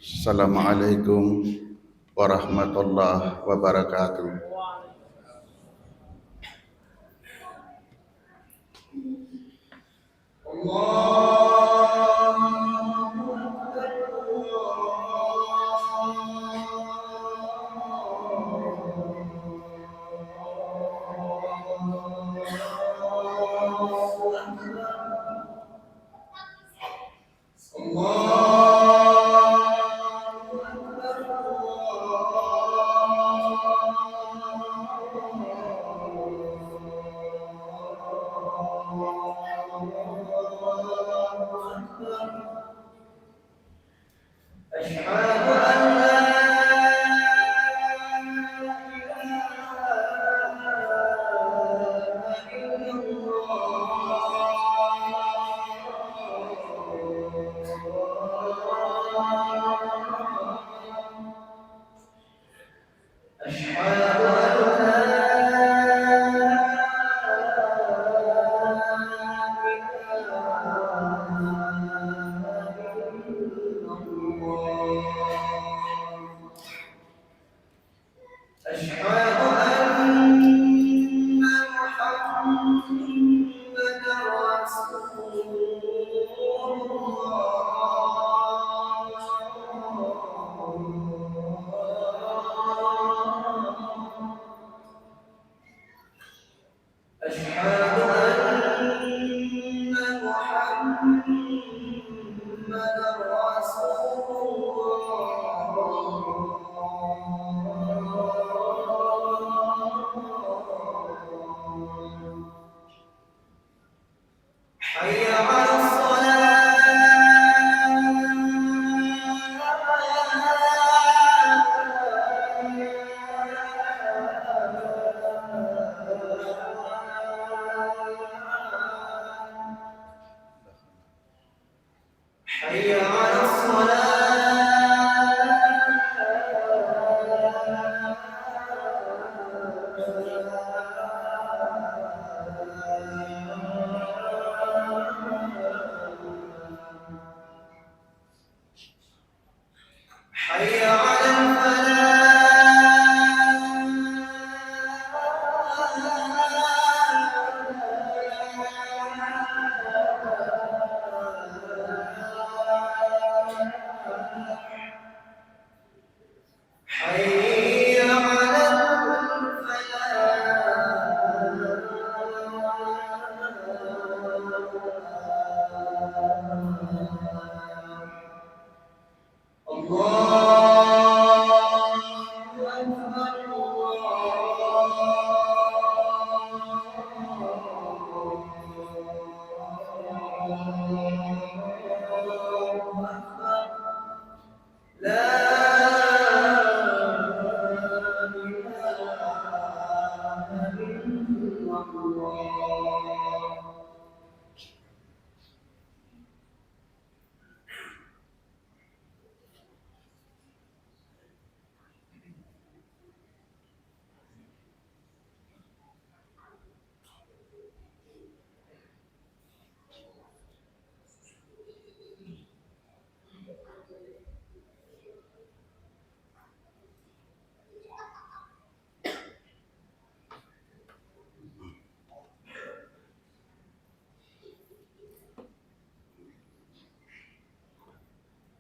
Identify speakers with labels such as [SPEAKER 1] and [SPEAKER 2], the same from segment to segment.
[SPEAKER 1] Assalamualaikum warahmatullahi wabarakatuh.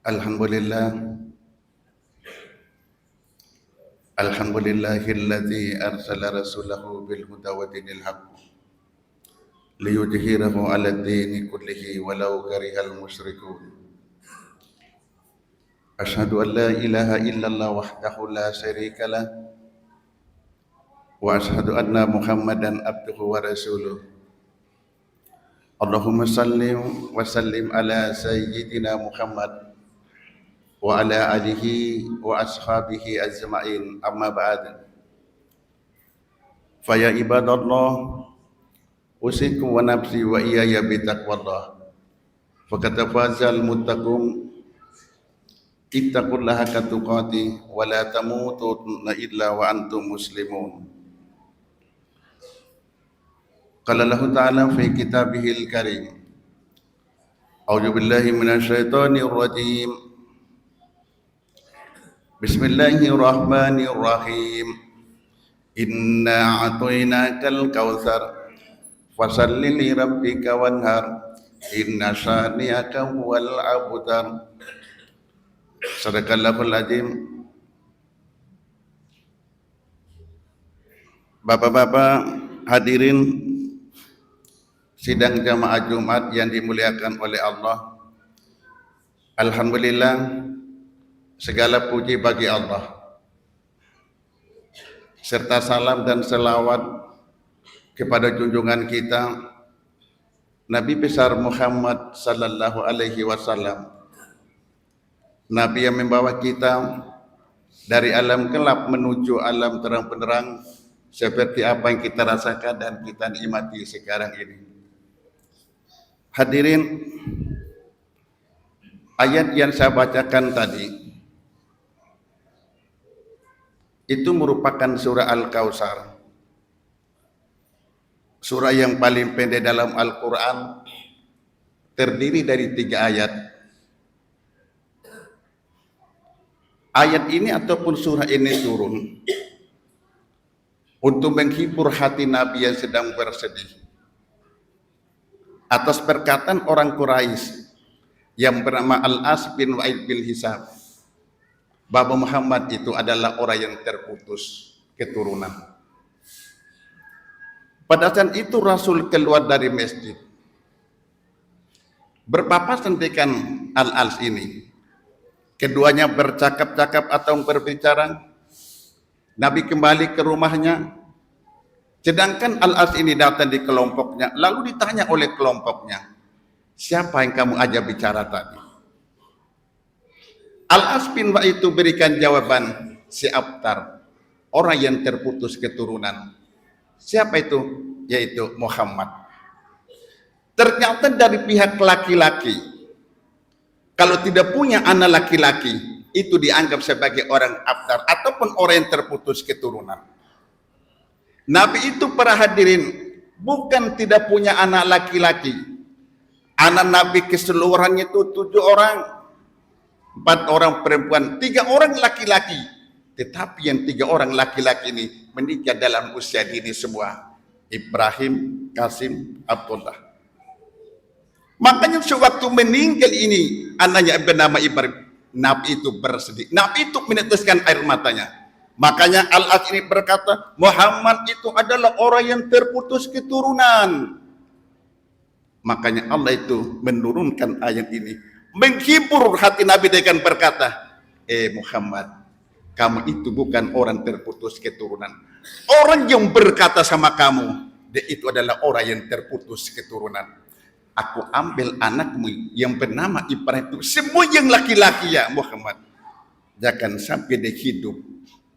[SPEAKER 1] Alhamdulillah, alhamdulillahilladzi arsala rasulahu bil huda wa dinil haqq liyudhhirahu 'alad dini kullihi walau karihal musyrikun. Asyhadu an la ilaha illallah wahdahu la syarika lah wa asyhadu anna Muhammadan abduhu wa rasuluh. Allahumma salli wa sallim ala sayyidina Muhammad wa ala alihi wa ashabihi ajma'in, amma ba'd. Fa ya ibadallah, usikum wa nafsi wa iyaya bitaqwallah. Faqad fazal muttaqun, ittaqullaha haqqa tuqatih wa la tamutunna illa wa antum muslimun. Qala Allah ta'ala fi kitabihil karim, a'udzu billahi minasyaitonir rajim. Bismillahirrahmanirrahim. Inna a'tainakal kautsar fasalli li rabbika wanhar. Inna syani'aka huwal abtar. Sadaqallahul azim. Bapak-bapak hadirin sidang jamaah Jumat yang dimuliakan oleh Allah. Alhamdulillah, segala puji bagi Allah, serta salam dan selawat kepada junjungan kita Nabi besar Muhammad sallallahu alaihi wasallam, Nabi yang membawa kita dari alam gelap menuju alam terang benderang seperti apa yang kita rasakan dan kita nikmati sekarang ini. Hadirin, ayat yang saya bacakan tadi itu merupakan surah Al-Kautsar, surah yang paling pendek dalam Al-Quran, terdiri dari 3 ayat. Ayat ini ataupun surah ini turun untuk menghibur hati Nabi yang sedang bersedih atas perkataan orang Quraisy yang bernama Al-As bin Wa'il bin Hisab bahwa Muhammad itu adalah orang yang terputus keturunan. Pada saat itu Rasul keluar dari masjid, berpapasan dengan Al-As ini. Keduanya bercakap-cakap atau berbicara. Nabi kembali ke rumahnya, sedangkan Al-As ini datang di kelompoknya, lalu ditanya oleh kelompoknya, siapa yang kamu ajak bicara tadi? Al-As bin Wa itu berikan jawaban, si Abtar, orang yang terputus keturunan. Siapa itu? Yaitu Muhammad. Ternyata dari pihak laki-laki, kalau tidak punya anak laki-laki, itu dianggap sebagai orang abtar ataupun orang yang terputus keturunan. Nabi itu para hadirin bukan tidak punya anak laki-laki. Anak Nabi keseluruhannya itu 7 orang, 4 orang perempuan, 3 orang laki-laki. Tetapi yang 3 orang laki-laki ini menikah dalam usia dini semua. Ibrahim, Qasim, Abdullah. Makanya sewaktu meninggal ini anaknya bernama Ibrahim, Nabi itu bersedih. Nabi itu meneteskan air matanya. Makanya Al-As ini berkata, Muhammad itu adalah orang yang terputus keturunan. Makanya Allah itu menurunkan ayat ini, menghibur hati Nabi dengan berkata, Muhammad, kamu itu bukan orang terputus keturunan. Orang yang berkata sama kamu, dia itu adalah orang yang terputus keturunan. Aku ambil anakmu yang bernama Ibrahim itu, semua yang laki-laki ya Muhammad. Jangan sampai dia hidup,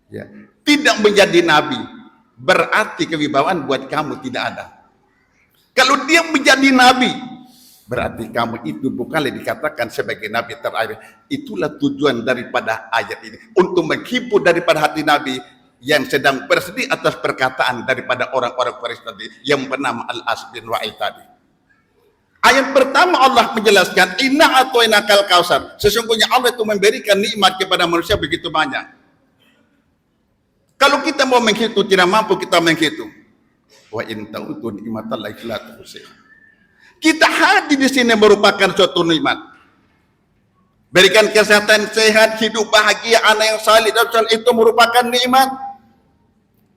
[SPEAKER 1] ya, tidak menjadi nabi, berarti kewibawaan buat kamu tidak ada. Kalau dia menjadi nabi, berarti kamu itu bukanlah dikatakan sebagai nabi terakhir. Itulah tujuan daripada ayat ini, untuk menghibur daripada hati Nabi yang sedang bersedih atas perkataan daripada orang-orang Quraisy tadi yang bernama Al-As bin Wa'il tadi. Ayat pertama Allah menjelaskan, inna a'tainakal kautsar. Sesungguhnya Allah itu memberikan nikmat kepada manusia begitu banyak. Kalau kita mau menghitung, tidak mampu kita menghitung. Wa in ta'udu ni'matallahi la tuhsuha. Kita hadir di sini merupakan suatu nikmat. Berikan kesehatan sehat, hidup bahagia, anak yang saleh dan saleh, itu merupakan nikmat.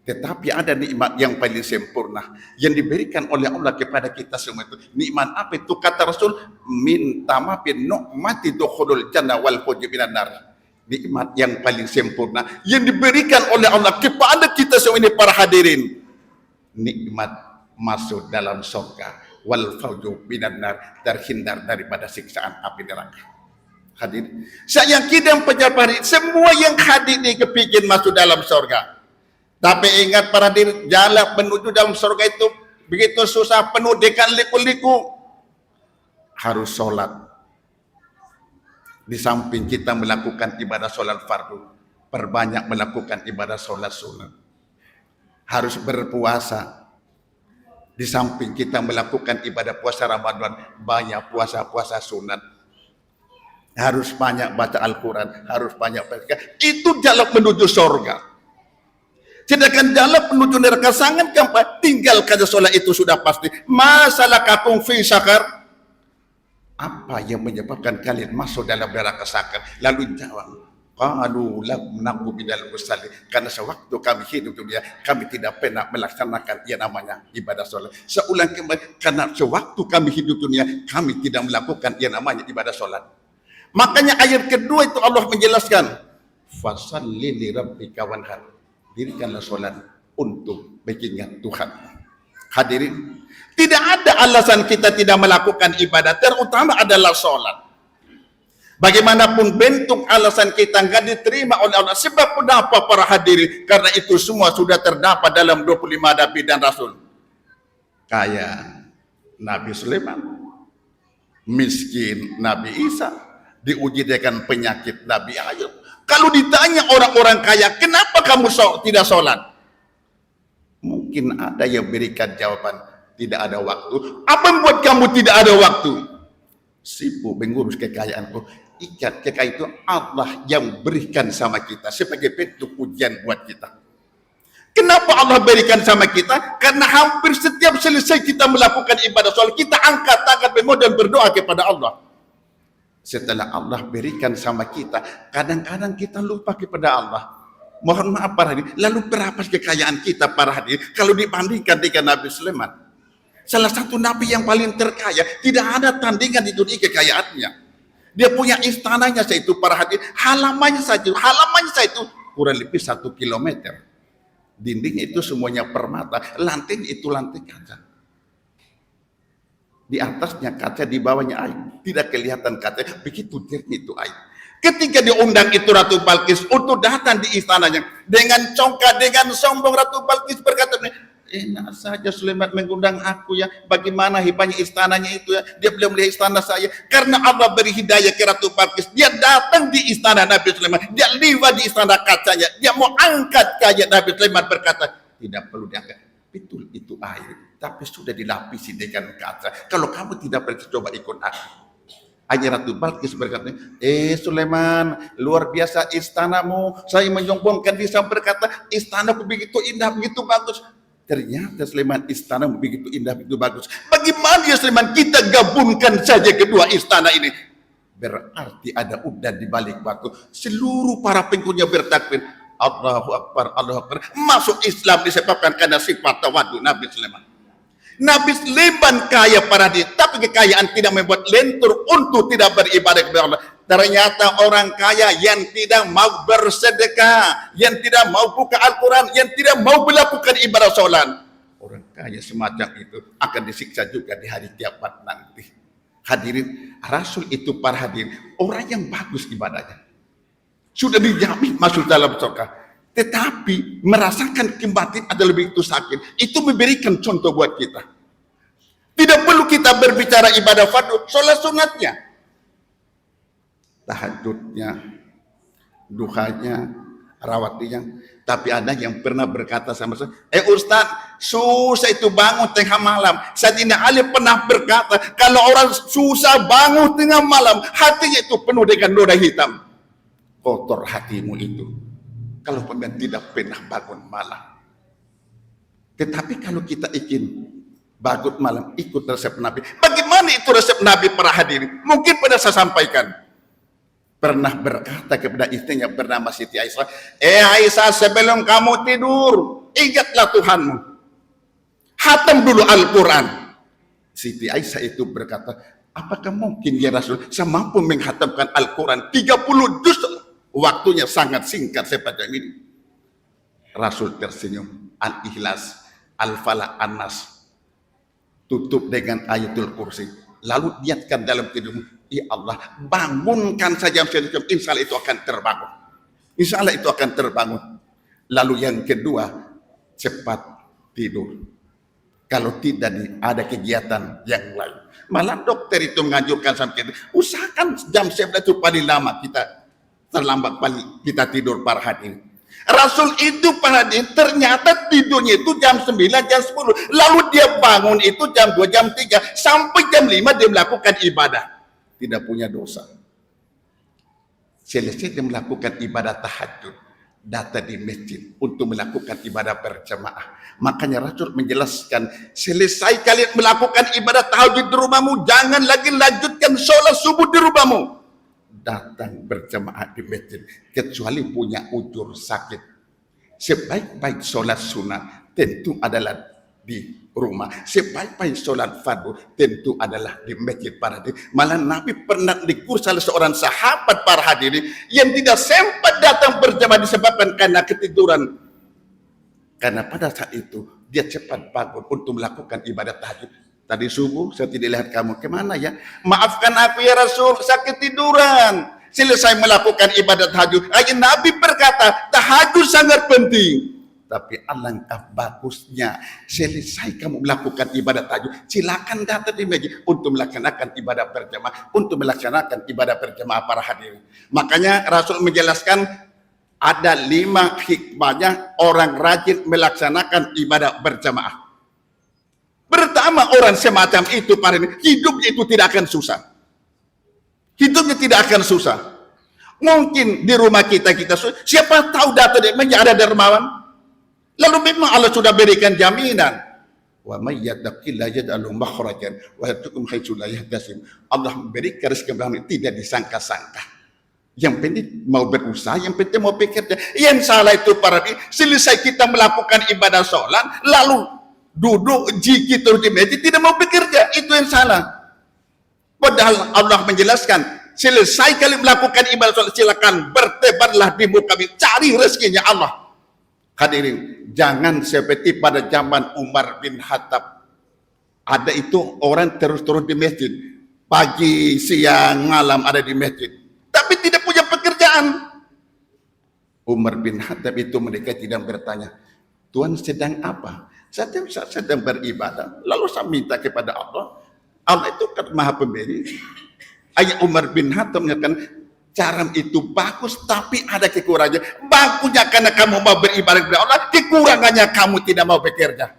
[SPEAKER 1] Tetapi ada nikmat yang paling sempurna yang diberikan oleh Allah kepada kita semua itu. Nikmat apa itu? Kata Rasul, min tamapin nu'mati dukhulul jannah wal khuruj minan nar. Nikmat yang paling sempurna yang diberikan oleh Allah kepada kita semua ini para hadirin. Nikmat masuk dalam surga wal fauzu minan nar, terhindar daripada siksaan api neraka. Hadir, saya yakin dan pejabat semua yang hadir ini kepingin masuk dalam surga. Tapi ingat para hadirin, jalan menuju dalam surga itu begitu susah, penuh dengan liku-liku. Harus sholat. Di samping kita melakukan ibadah sholat fardu, perbanyak melakukan ibadah sholat sunat. Harus berpuasa. Di samping kita melakukan ibadah puasa Ramadan, banyak puasa-puasa sunat. harus banyak baca Al-Quran, harus banyak baca. Itu jalan menuju surga. Sedangkan jalan menuju neraka sangat gampang. Tinggalkan sholat itu sudah pasti. Masalah kakung fi sakar. Apa yang menyebabkan kalian masuk dalam neraka sakar? Lalu jawab, qalu lam naku bidal musalli. Karena sewaktu kami hidup dunia, kami tidak pernah melaksanakan yang namanya ibadah sholat. Seulang kembali, karena sewaktu kami hidup dunia, kami tidak melakukan yang namanya ibadah sholat. Makanya ayat kedua itu Allah menjelaskan, fasalli li rabbika wanhar. Dirikanlah sholat untuk mengingat Tuhan. Hadirin, tidak ada alasan kita tidak melakukan ibadah, terutama adalah sholat. Bagaimanapun bentuk alasan kita nggak diterima oleh Allah. Sebab kenapa para hadirin? Karena itu semua sudah terdapat dalam 25 nabi dan rasul. Kaya Nabi Sulaiman, miskin Nabi Isa, diuji dengan penyakit Nabi Ayub. Kalau ditanya orang-orang kaya, kenapa kamu tidak sholat? Mungkin ada yang berikan jawaban, tidak ada waktu. Apa yang membuat kamu tidak ada waktu? Sibuk mengurus kekayaanku. Ikat kekayaan itu Allah yang berikan sama kita sebagai bentuk ujian buat kita. Kenapa Allah berikan sama kita? Karena hampir setiap selesai kita melakukan ibadah sholat, kita angkat tangan dan berdoa kepada Allah. Setelah Allah berikan sama kita, kadang-kadang kita lupa kepada Allah. Mohon maaf para hadirin, lalu berapa kekayaan kita para hadirin kalau dibandingkan dengan Nabi Sulaiman? Salah satu nabi yang paling terkaya, tidak ada tandingan di dunia kekayaannya. Dia punya istananya yaitu para hadirin, halamannya saja itu kurang lebih 1 kilometer. Dinding itu semuanya permata, lantai itu lantai kaca. Di atasnya kaca, di bawahnya air. Tidak kelihatan kaca, begitu jernih itu air. Ketika diundang itu Ratu Balkis untuk datang di istananya, dengan congkak, dengan sombong Ratu Balkis berkata, enak saja Sulaiman mengundang aku ya, bagaimana hebatnya istananya itu ya, dia belum melihat istana saya. Karena Allah beri hidayah ke Ratu Balkis, dia datang di istana Nabi Sulaiman, dia lewat di istana kacanya, dia mau angkat kaca. Nabi Sulaiman berkata, tidak perlu diangkat, betul itu air, tapi sudah dilapisi dengan kaca. Kalau kamu tidak pergi, coba ikut aku. Hanya Ratu Balkis berkata, Sulaiman, luar biasa istanamu. Saya menyombongkan diri, saya berkata, istanaku begitu indah, begitu bagus. Ternyata Sulaiman, istanamu begitu indah, begitu bagus. Bagaimana ya Sulaiman, kita gabungkan saja kedua istana ini. Berarti ada udan di balik batu. Seluruh para pengikutnya bertakbir, Allahu Akbar, Allahu Akbar. Masuk Islam disebabkan karena sifat tawadu Nabi Sulaiman. Nabi Sulaiman kaya para dia, tapi kekayaan tidak membuat lentur untuk tidak beribadah kepada Allah. Ternyata orang kaya yang tidak mau bersedekah, yang tidak mau buka Al-Quran, yang tidak mau melakukan ibadah sholat, orang kaya semacam itu akan disiksa juga di hari kiamat nanti. Hadirin, Rasul itu para hadirin, orang yang bagus ibadahnya, sudah dijamin masuk dalam surga, tetapi merasakan kebatinan ada lebih itu sakit. Itu memberikan contoh buat kita. Tidak perlu kita berbicara ibadah fardu, sholat sunatnya, tahajudnya, duhanya, rawatinya. Tapi ada yang pernah berkata sama saya, Ustaz, susah itu bangun tengah malam. Sayyidina Ali pernah berkata, kalau orang susah bangun tengah malam, hatinya itu penuh dengan noda hitam. Kotor hatimu itu kalau pemimpin tidak pernah bangun malam. Tetapi kalau kita ingin bangun malam, ikut resep Nabi. Bagaimana itu resep Nabi para hadirin? Mungkin pernah saya sampaikan. Pernah berkata kepada istrinya bernama Siti Aisyah, Aisyah, sebelum kamu tidur, ingatlah Tuhanmu. Hatam dulu Al-Quran. Siti Aisyah itu berkata, apakah mungkin ya Rasul, saya mampu menghatamkan Al-Quran 30 juz? Waktunya sangat singkat seperti ini. Rasul tersenyum. Al-Ikhlas, Al-Falaq, An-Nas. Tutup dengan ayatul kursi. Lalu niatkan dalam tidurmu, ya Allah, bangunkan saja jam, insya Allah itu akan terbangun. Insya Allah itu akan terbangun. Lalu yang kedua, cepat tidur. Kalau tidak ada kegiatan yang lain. Malah dokter itu menganjurkan sampai usahakan jam 11 itu paling lama kita terlambat paling kita tidur para hadirin. Rasul itu para hadirin ternyata tidurnya itu jam 9, jam 10. Lalu dia bangun itu jam 2, jam 3. Sampai jam 5 dia melakukan ibadah. Tidak punya dosa. selesai dia melakukan ibadah tahajud, datang di masjid untuk melakukan ibadah berjamaah. Makanya Rasul menjelaskan, selesai kalian melakukan ibadah tahajud di rumahmu, jangan lagi lanjutkan sholat subuh di rumahmu. Datang berjamaah di masjid, kecuali punya ujur sakit. Sebaik-baik sholat sunnah tentu adalah di rumah. Sebaik-baik sholat fardu tentu adalah di masjid para hadirin. Malah Nabi pernah dikur salah seorang sahabat para hadirin yang tidak sempat datang berjamaah disebabkan karena ketiduran. Karena pada saat itu dia cepat bangun untuk melakukan ibadah tahajud. Tadi subuh saya tidak lihat kamu kemana ya? Maafkan aku ya Rasul, saya ketiduran. Selesai melakukan ibadah tahajud, ayat Nabi berkata, tahajud sangat penting. Tapi alangkah bagusnya, selesai kamu melakukan ibadah tahajud, silakan datang di masjid untuk melaksanakan ibadah berjamaah, untuk melaksanakan ibadah berjamaah para hadirin. Makanya Rasul menjelaskan ada 5 hikmahnya orang rajin melaksanakan ibadah berjamaah. Pertama, orang semacam itu para hadirin, hidupnya itu tidak akan susah. Hidupnya tidak akan susah. Mungkin di rumah kita susah. Siapa tahu data dia ada dermawan. Lalu memang Allah sudah berikan jaminan. Wa may yattaqillah yaj'al lahu makhrajan wa yarzuqhu haitsu la yahtasib. Allah memberikan rezeki yang tidak disangka-sangka. Yang penting mau berusaha, yang penting mau bekerja. Yang salah itu para hadirin, selesai kita melakukan ibadah sholat, lalu duduk jikit terus di masjid tidak mau bekerja, itu yang salah. Padahal Allah menjelaskan, selesai kalian melakukan ibadah sholat, silakan bertebarlah di muka bumi, cari rezekinya Allah. Hadirin, jangan seperti pada zaman Umar bin Khattab. Ada itu orang terus-terus di masjid, pagi, siang, malam ada di masjid, tapi tidak punya pekerjaan. Umar bin Khattab itu mereka tidak bertanya, Tuhan sedang apa? Saya sedang beribadah. Lalu saya minta kepada Allah. Allah itu kan maha pemberi. Ayat Umar bin Khattab menyatakan, cara itu bagus tapi ada kekurangannya. Bagusnya karena kamu mau beribadah kepada Allah, kekurangannya kamu tidak mau bekerja.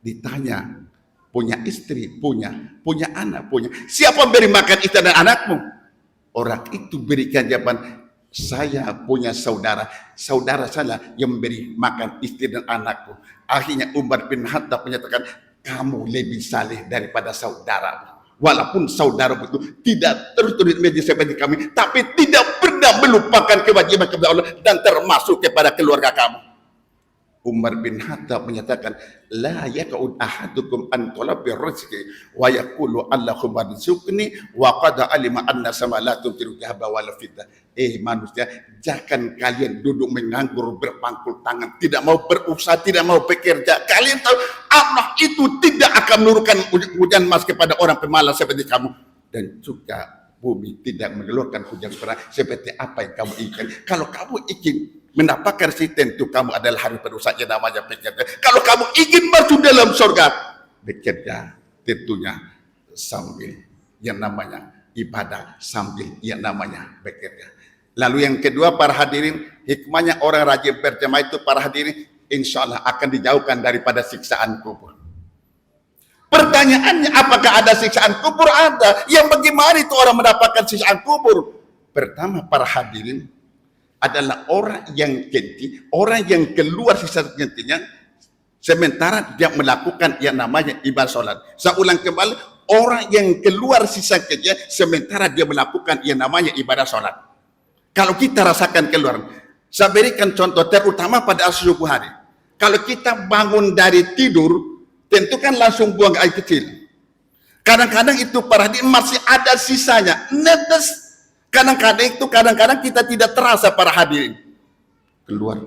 [SPEAKER 1] Ditanya, punya istri, punya anak, punya. Siapa beri makan istri dan anakmu? Orang itu berikan jawaban, saya punya saudara saya yang memberi makan istri dan anakku. Akhirnya Umar bin Khattab menyatakan, kamu lebih saleh daripada saudara. Walaupun saudara itu tidak terus-terus menjadi seperti kami, tapi tidak pernah melupakan kewajiban kepada Allah dan termasuk kepada keluarga kamu. Umar bin Khattab menyatakan, la yaqud ahadukum an talabi rizqi wa yaqulu Allahumma rizqni wa qad alima anna sama la tumtiru dhahaba wal fiddah. Manusia, jangan kalian duduk menganggur berpangku tangan, tidak mau berusaha, tidak mau bekerja. Kalian tahu Allah itu tidak akan menurunkan hujan emas kepada orang pemalas seperti kamu, dan juga bumi tidak mengeluarkan hujan perak seperti apa yang kamu inginkan. Kalau kamu ingin mendapatkan rezeki, tentu kamu adalah harus berusaha, yang namanya bekerja. Kalau kamu ingin masuk dalam surga, bekerja tentunya sambil yang namanya ibadah, sambil yang namanya bekerja. Lalu yang kedua para hadirin, hikmahnya orang rajin berjamaah itu para hadirin, insya Allah akan dijauhkan daripada siksaan kubur. Pertanyaannya, apakah ada siksaan kubur? Ada. Yang bagaimana itu orang mendapatkan siksaan kubur? Pertama para hadirin, adalah orang yang genti, orang yang keluar sisa gentinya sementara dia melakukan yang namanya ibadah sholat. Saya ulang kembali, orang yang keluar sisa gentinya sementara dia melakukan yang namanya ibadah sholat. Kalau kita rasakan keluar, saya berikan contoh terutama pada subuh hari. Kalau kita bangun dari tidur, tentu kan langsung buang air kecil. Kadang-kadang itu para hadirin masih ada sisanya, netes. Kadang-kadang kita tidak terasa para hadirin keluar.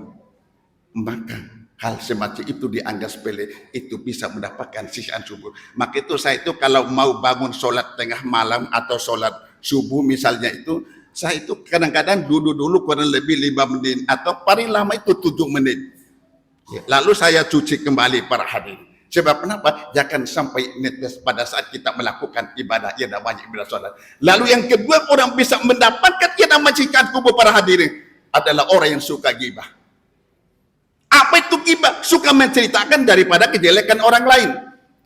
[SPEAKER 1] Maka hal semacam itu dianggap sepele, itu bisa mendapatkan sisaan subuh. Maka itu saya itu kalau mau bangun sholat tengah malam atau sholat subuh misalnya itu, saya itu kadang-kadang dulu kurang lebih 5 menit atau paling lama itu 7 menit. Lalu saya cuci kembali para hadirin. Sebab kenapa? Jangan sampai netes pada saat kita melakukan ibadah yang namanya ibadah sholat. Lalu yang kedua, orang bisa mendapatkan yang namanya siksaan kubur para hadirin adalah orang yang suka gibah. Apa itu gibah? Suka menceritakan daripada kejelekan orang lain.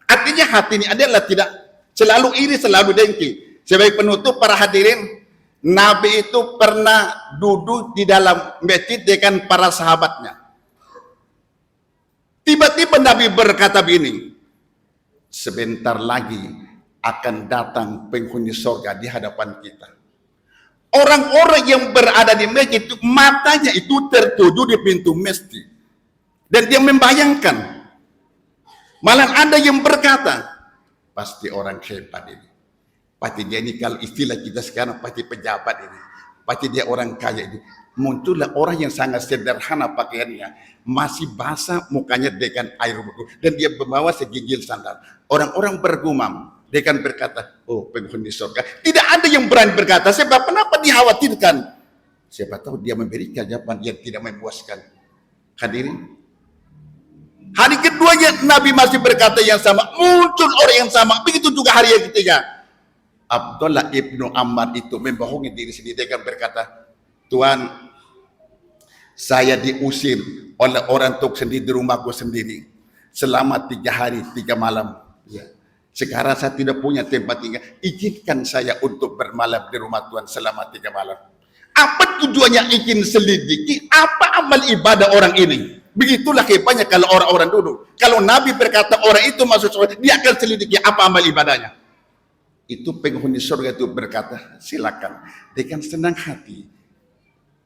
[SPEAKER 1] Artinya hati ini adalah tidak selalu iri, selalu dengki. Sebagai penutup para hadirin, Nabi itu pernah duduk di dalam masjid dengan para sahabatnya. Tiba-tiba Nabi berkata begini, sebentar lagi akan datang penghuni surga di hadapan kita. Orang-orang yang berada di masjid itu matanya itu tertuju di pintu masjid. Dan dia membayangkan. Malah ada yang berkata, pasti orang hebat ini. Pasti dia ini, kalau istilah kita sekarang, pasti pejabat ini. Pasti dia orang kaya ini. Muncullah orang yang sangat sederhana pakaiannya. Masih basah mukanya dengan air wudhu. Dan dia membawa segigil sandal. Orang-orang bergumam. Dia kan berkata, oh penghuni surga. Tidak ada yang berani berkata, sebab kenapa dikhawatirkan? Siapa tahu dia memberikan jawaban yang tidak memuaskan. Hadirin. Hari keduanya Nabi masih berkata yang sama. Muncul orang yang sama. Begitu juga hari yang ketiga. Abdullah ibnu Ammar itu membohongi diri sendiri dengan berkata, Tuhan, saya diusir oleh orang tua sendiri di rumahku sendiri selama 3 hari 3 malam. Ya. Sekarang saya tidak punya tempat tinggal. Izinkan saya untuk bermalam di rumah Tuhan selama 3 malam. Apa tujuannya ingin selidiki? Apa amal ibadah orang ini? Begitulah hebatnya kalau orang-orang dulu. Kalau Nabi berkata orang itu masuk surga, dia akan selidiki apa amal ibadahnya. Itu penghuni surga itu berkata, silakan dengan senang hati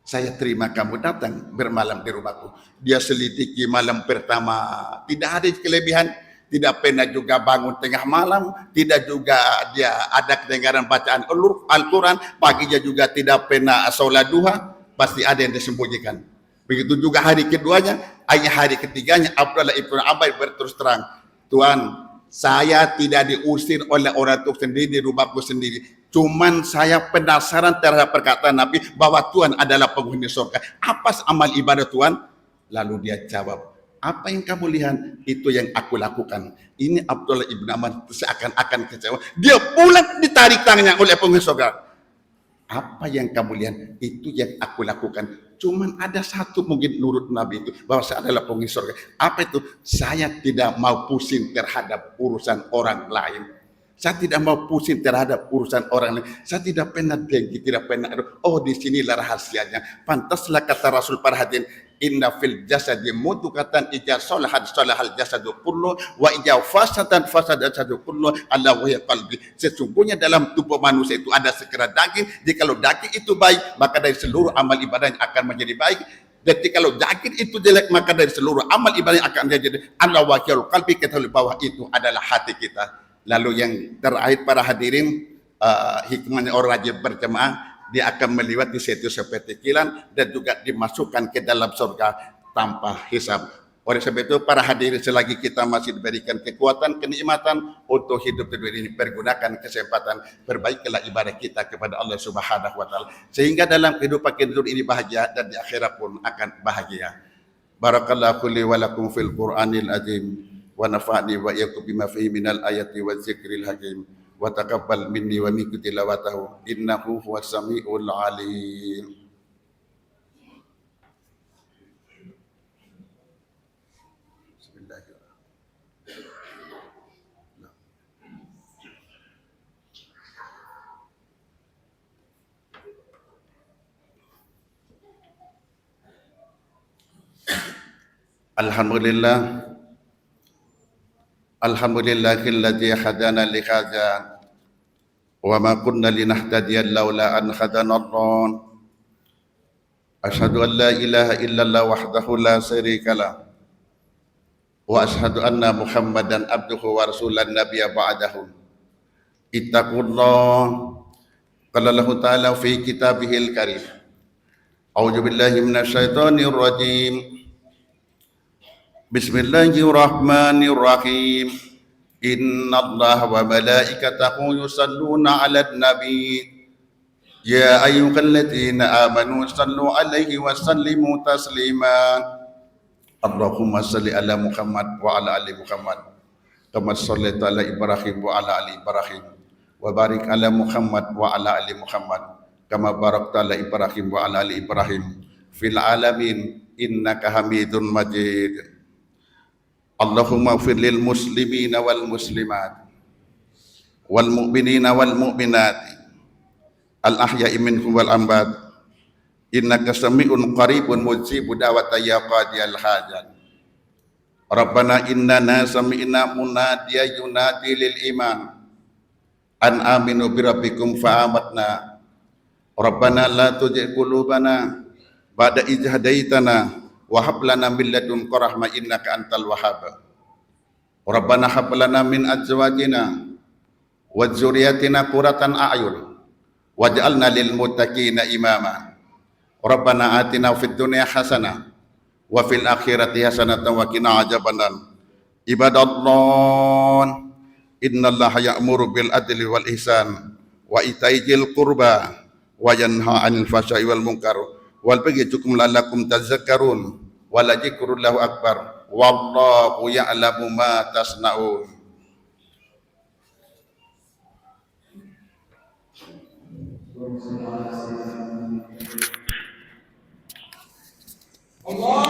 [SPEAKER 1] saya terima kamu datang bermalam di rumahku. Dia selidiki malam pertama, tidak ada kelebihan, tidak pernah juga bangun tengah malam, tidak juga dia ada kedengaran bacaan Al-Quran, paginya juga tidak pernah sholat duha, pasti ada yang disembunyikan. Begitu juga hari keduanya, hari ketiganya Abdullah ibnu Ammar berterus terang, Tuhan, saya tidak diusir oleh orang tua sendiri di rumahku sendiri. Cuman saya penasaran terhadap perkataan Nabi bahwa Tuhan adalah penghuni surga. Apa amal ibadah Tuhan? Lalu dia jawab, apa yang kamu lihat? Itu yang aku lakukan. Ini Abdullah ibnu Ammar seakan-akan kecewa. Dia pulang ditarik tangannya oleh penghuni surga. Apa yang kamu lihat? Itu yang aku lakukan. Cuman ada satu mungkin nurut Nabi itu, bahwa saya adalah penghuni surga. Apa itu? Saya tidak mau pusing terhadap urusan orang lain. Saya tidak mau pusing terhadap urusan orang lain. Saya tidak pernah dengki, tidak pernah. Oh, di sinilah rahasianya. Pantaslah kata Rasul perhatian. Inna fil jasadi mudghatan idza salahat salahal jasadu kullu wa idza fasada fasada jasadu kullu ala wa qalbi. Sesungguhnya dalam tubuh manusia itu ada sekerat daging. Jikalau daging itu baik, maka dari seluruh amal ibadahnya akan menjadi baik. Jadi kalau daging itu jelek, maka dari seluruh amal ibadahnya akan menjadi ala wa qalbi. Ketahui bahwa itu adalah hati kita. Lalu yang terakhir para hadirin, hikmahnya orang rajin berjemaah, dia akan melewati situ seperti kilat dan juga dimasukkan ke dalam surga tanpa hisab. Oleh sebab itu para hadirin, selagi kita masih diberikan kekuatan, kenikmatan untuk hidup di dunia ini, pergunakan kesempatan, perbaikilah ibadah kita kepada Allah Subhanahu wa taala sehingga dalam kehidupan kita ini bahagia dan di akhirat pun akan bahagia. Barakallahu li wa lakum fil Qur'anil azim wa nafa'ni wa iyyakum bima fihi minal ayati wa dzikril hakim. Wa taqabbal minni wa minkum tilawatahu innahu huwas samiul alim. Alhamdulillah. Alhamdulillahilladzi hadana li hadza wa ma kunna linahtadiya laula an hadana Allah. Asyhadu an la ilaha illallah wahdahu la syarika lah wa asyhadu anna Muhammadan abduhu wa rasulan nabiyya ba'dahu. Ittaqullah qala Allah ta'ala fi kitabihil karim. A'udzu billahi minasyaitonir rajim. Bismillahirrahmanirrahim. Innallaha wa malaikatahu yusalluna 'alan nabi. Ya ayyuhalladzina amanu sallu 'alaihi wa sallimu taslima. Allahumma shalli ala Muhammad wa ala ali Muhammad kama shallaita ala Ibrahim wa ala ali Ibrahim wa barik ala Muhammad wa ala ali Muhammad kama barakta ala Ibrahim wa ala ali Ibrahim fil alamin innaka Hamidun Majid. Allahumma ighfir lil muslimina wal muslimat wal mu'minina wal mu'minat al-ahya'i minhum wal amwat innaka sami'un qaribun mujibu da'wata ya qadiyal hajat. Rabbana innana sami'na munadiya yunadi lil iman an aminu bi rabbikum fa amatna. Rabbana la tuzigh qulubana ba'da idh hadaitana wa hab lana min ladunka rahmah innaka antal wahhab. Rabbana hab lana min azwajina wa dzurriyyatina qurratan a'yun waj'alna lil muttaqina imama. Rabbana atina fid dunya hasanah wa fil akhirati hasanatan wa qina adzabannar. Ibadallah, innallaha ya'muru bil adli wal ihsan wa ita'i dzil qurba wa yanha 'anil fahsya'i wal munkar wal baghi ya'idukum la'allakum tadhakkarun wa la dzikrullahi akbar wallahu ya'lamu ma tasna'un. Allah